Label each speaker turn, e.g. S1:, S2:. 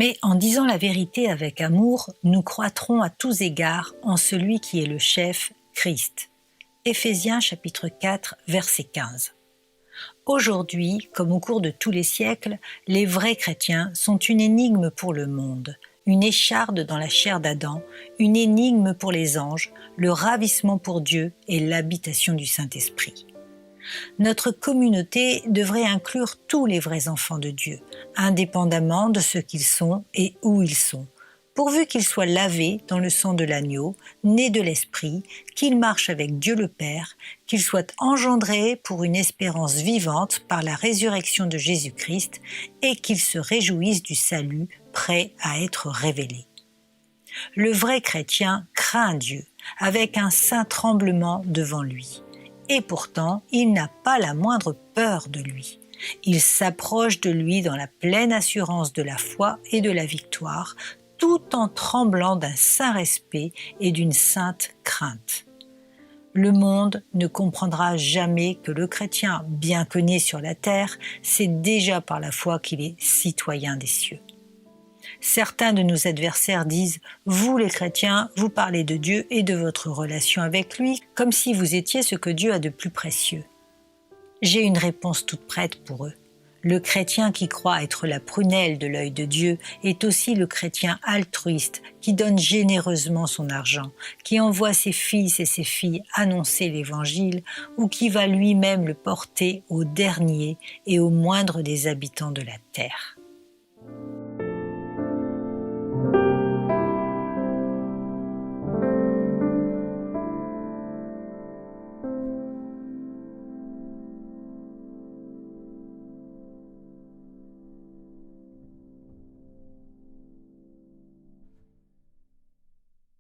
S1: Mais en disant la vérité avec amour, nous croîtrons à tous égards en celui qui est le chef, Christ. Éphésiens chapitre 4, verset 15. Aujourd'hui, comme au cours de tous les siècles, les vrais chrétiens sont une énigme pour le monde, une écharde dans la chair d'Adam, une énigme pour les anges, le ravissement pour Dieu et l'habitation du Saint-Esprit. Notre communauté devrait inclure tous les vrais enfants de Dieu, indépendamment de ce qu'ils sont et où ils sont, pourvu qu'ils soient lavés dans le sang de l'agneau, nés de l'Esprit, qu'ils marchent avec Dieu le Père, qu'ils soient engendrés pour une espérance vivante par la résurrection de Jésus-Christ et qu'ils se réjouissent du salut prêt à être révélé. Le vrai chrétien craint Dieu, avec un saint tremblement devant lui. Et pourtant, il n'a pas la moindre peur de lui. Il s'approche de lui dans la pleine assurance de la foi et de la victoire, tout en tremblant d'un saint respect et d'une sainte crainte. Le monde ne comprendra jamais que le chrétien, bien que né sur la terre, sait déjà par la foi qu'il est citoyen des cieux. Certains de nos adversaires disent « Vous les chrétiens, vous parlez de Dieu et de votre relation avec lui comme si vous étiez ce que Dieu a de plus précieux. » J'ai une réponse toute prête pour eux. Le chrétien qui croit être la prunelle de l'œil de Dieu est aussi le chrétien altruiste qui donne généreusement son argent, qui envoie ses fils et ses filles annoncer l'Évangile ou qui va lui-même le porter au dernier et au moindre des habitants de la terre.